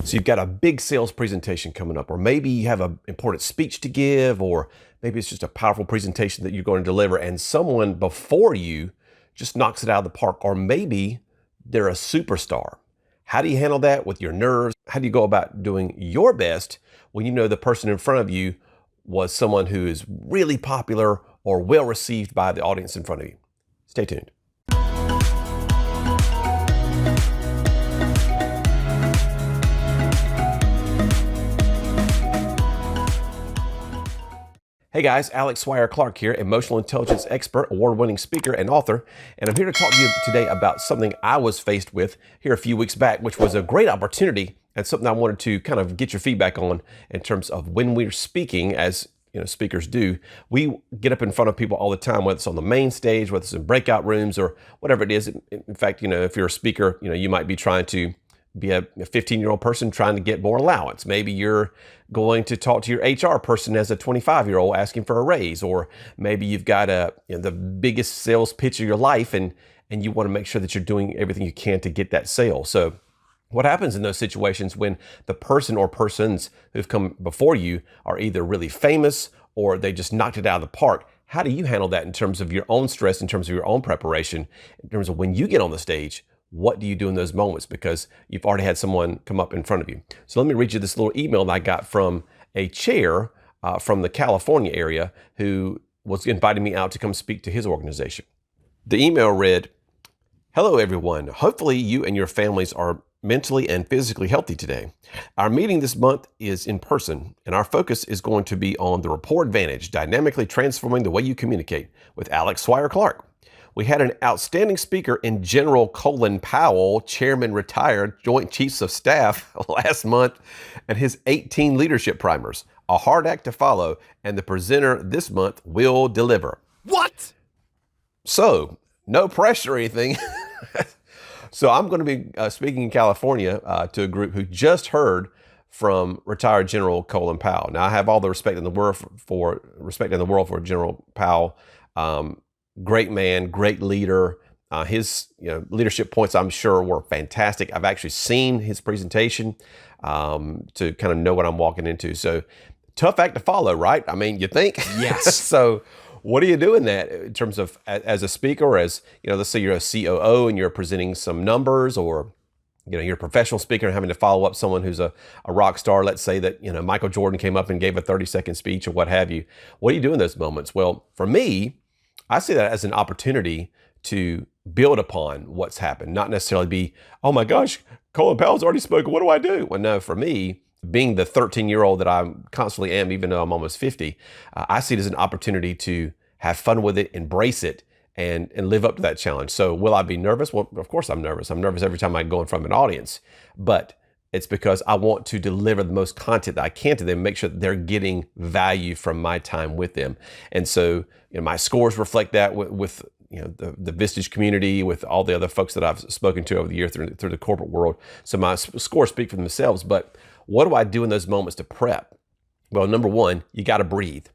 So you've got a big sales presentation coming up, or maybe you have an important speech to give, or maybe it's just a powerful presentation that you're going to deliver and someone before you just knocks it out of the park, or maybe they're a superstar. How do you handle that with your nerves? How do you go about doing your best when you know the person in front of you was someone who is really popular or well received by the audience in front of you? Stay tuned. Hey guys, Alex Swire-Clark here, emotional intelligence expert, award-winning speaker, and author. And I'm here to talk to you today about something I was faced with here a few weeks back, which was a great opportunity and something I wanted to kind of get your feedback on in terms of when we're speaking, as speakers do. We get up in front of people all the time, whether it's on the main stage, whether it's in breakout rooms or whatever it is. In fact, if you're a speaker, you might be trying to be a 15-year-old person trying to get more allowance. Maybe you're going to talk to your HR person as a 25-year-old asking for a raise, or maybe you've got the biggest sales pitch of your life and you want to make sure that you're doing everything you can to get that sale. So what happens in those situations when the person or persons who've come before you are either really famous or they just knocked it out of the park? How do you handle that in terms of your own stress, in terms of your own preparation, in terms of when you get on the stage? What do you do in those moments? Because you've already had someone come up in front of you. So let me read you this little email that I got from a chair from the California area who was inviting me out to come speak to his organization. The email read, "Hello everyone. Hopefully you and your families are mentally and physically healthy today. Our meeting this month is in person, and our focus is going to be on the rapport advantage, dynamically transforming the way you communicate with Alex Swire-Clark. We had an outstanding speaker in General Colin Powell, Chairman Retired, Joint Chiefs of Staff last month, and his 18 leadership primers. A hard act to follow, and the presenter this month will deliver." What? So, no pressure or anything. So I'm going to be speaking in California to a group who just heard from retired General Colin Powell. Now, I have all the respect in the world for General Powell. Great man, great leader. His leadership points, I'm sure, were fantastic. I've actually seen his presentation to kind of know what I'm walking into. So tough act to follow, right? I mean, you think? Yes. So what do you do in that in terms of as a speaker, or as, let's say you're a COO and you're presenting some numbers, or you're a professional speaker and having to follow up someone who's a rock star. Let's say that, Michael Jordan came up and gave a 30-second speech or what have you. What do you do in those moments? Well, for me, I see that as an opportunity to build upon what's happened, not necessarily be, oh my gosh, Colin Powell's already spoken, what do I do? Well, no, for me, being the 13-year-old that I constantly am, even though I'm almost 50, I see it as an opportunity to have fun with it, embrace it, and live up to that challenge. So will I be nervous? Well, of course I'm nervous. I'm nervous every time I go in front of an audience, but it's because I want to deliver the most content that I can to them, make sure that they're getting value from my time with them. And so, my scores reflect that with the Vistage community, with all the other folks that I've spoken to over the year through the corporate world. So my scores speak for themselves. But what do I do in those moments to prep? Well, number one, you got to breathe.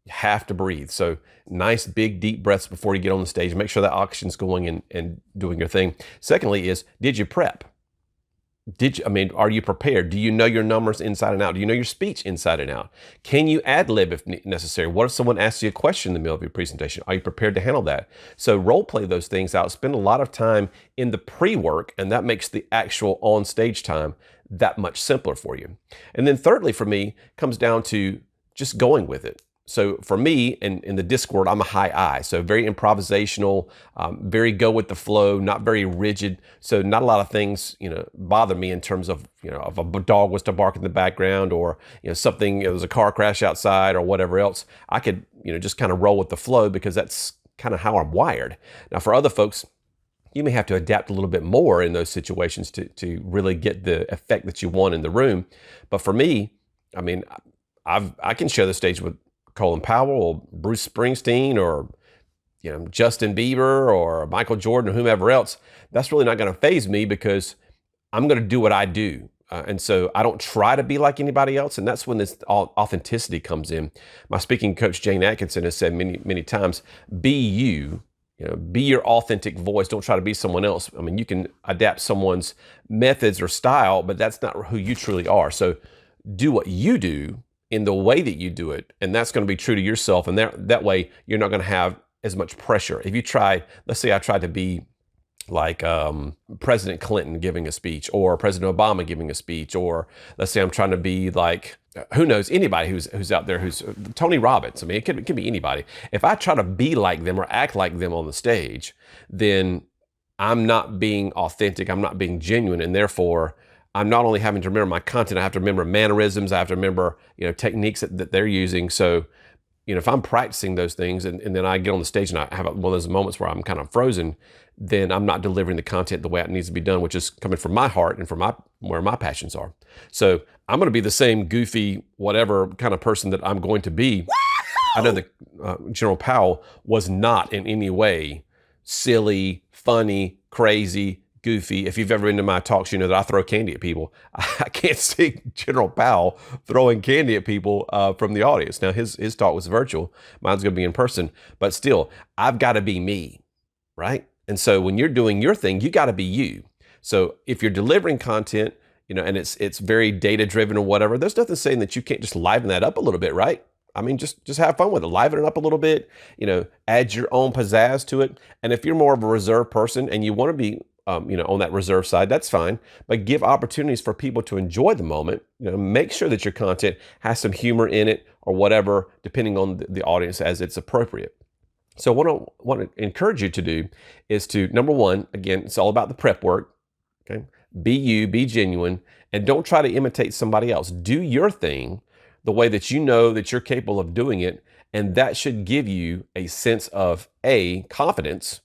You have to breathe. So nice, big, deep breaths before you get on the stage. Make sure that oxygen's going and doing your thing. Secondly is, did you prep? Are you prepared? Do you know your numbers inside and out? Do you know your speech inside and out? Can you ad lib if necessary? What if someone asks you a question in the middle of your presentation? Are you prepared to handle that? So role play those things out. Spend a lot of time in the pre-work, and that makes the actual on stage time that much simpler for you. And then thirdly, for me, comes down to just going with it. So for me, in the Discord, I'm a high I, so very improvisational, very go with the flow, not very rigid. So not a lot of things, bother me in terms of, if a dog was to bark in the background, or, something, there was a car crash outside or whatever else, I could, just kind of roll with the flow, because that's kind of how I'm wired. Now for other folks, you may have to adapt a little bit more in those situations to really get the effect that you want in the room. But for me, I can share the stage with Colin Powell or Bruce Springsteen or Justin Bieber or Michael Jordan or whomever else. That's really not going to faze me, because I'm going to do what I do. And so I don't try to be like anybody else. And that's when this authenticity comes in. My speaking coach, Jane Atkinson, has said many, many times, be you Be your authentic voice. Don't try to be someone else. I mean, you can adapt someone's methods or style, but that's not who you truly are. So do what you do in the way that you do it. And that's going to be true to yourself. And that way you're not going to have as much pressure. If you try, let's say I tried to be like President Clinton giving a speech, or President Obama giving a speech, or let's say I'm trying to be like, who knows, anybody who's out there, who's Tony Robbins. I mean, it could be anybody. If I try to be like them or act like them on the stage, then I'm not being authentic, I'm not being genuine, and therefore I'm not only having to remember my content, I have to remember mannerisms, I have to remember, techniques that they're using. So, if I'm practicing those things and then I get on the stage and I have one of those moments where I'm kind of frozen, then I'm not delivering the content the way it needs to be done, which is coming from my heart and from where my passions are. So I'm going to be the same goofy, whatever kind of person that I'm going to be. I know that General Powell was not in any way silly, funny, crazy, goofy. If you've ever been to my talks, you know that I throw candy at people. I can't see General Powell throwing candy at people from the audience. Now, his talk was virtual. Mine's going to be in person. But still, I've got to be me, right? And so when you're doing your thing, you got to be you. So if you're delivering content, and it's very data-driven or whatever, there's nothing saying that you can't just liven that up a little bit, right? I mean, just have fun with it. Liven it up a little bit, add your own pizzazz to it. And if you're more of a reserved person and you want to be on that reserve side, that's fine. But give opportunities for people to enjoy the moment. Make sure that your content has some humor in it or whatever, depending on the audience as it's appropriate. So what I want to encourage you to do is to, number one, again, it's all about the prep work. Okay, be you, be genuine, and don't try to imitate somebody else. Do your thing the way that you know that you're capable of doing it, and that should give you a sense of A, confidence,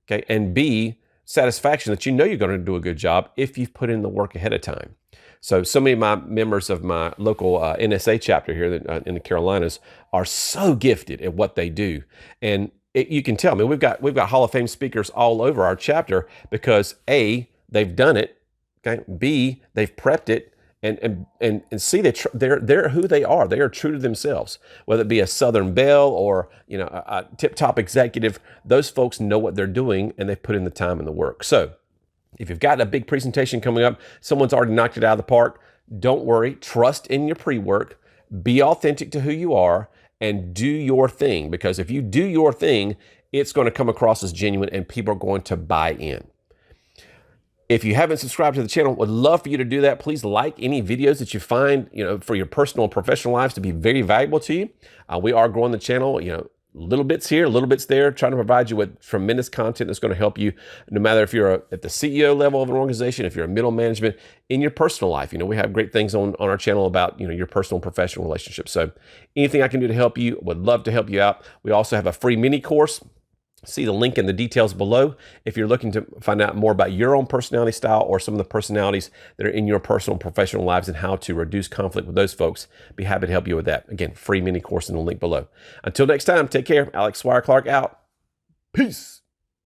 okay, and B, satisfaction that you're going to do a good job if you've put in the work ahead of time. So many of my members of my local NSA chapter here in the Carolinas are so gifted at what they do. And you can tell, we've got Hall of Fame speakers all over our chapter because A, they've done it, okay? B, they've prepped it, and C, they're who they are. They are true to themselves. Whether it be a Southern Belle or a tip-top executive, those folks know what they're doing and they've put in the time and the work. So if you've got a big presentation coming up, someone's already knocked it out of the park, don't worry. Trust in your pre-work. Be authentic to who you are and do your thing, because if you do your thing, it's going to come across as genuine and people are going to buy in. If you haven't subscribed to the channel, would love for you to do that. Please like any videos that you find, for your personal and professional lives to be very valuable to you. We are growing the channel, little bits here, little bits there, trying to provide you with tremendous content that's going to help you, no matter if you're at the CEO level of an organization, if you're in middle management, in your personal life. We have great things on our channel about, your personal and professional relationships. So anything I can do to help you, would love to help you out. We also have a free mini course. See the link in the details below if you're looking to find out more about your own personality style or some of the personalities that are in your personal and professional lives and how to reduce conflict with those folks. Be happy to help you with that. Again, free mini course in the link below. Until next time, take care. Alex Swire-Clark out. Peace.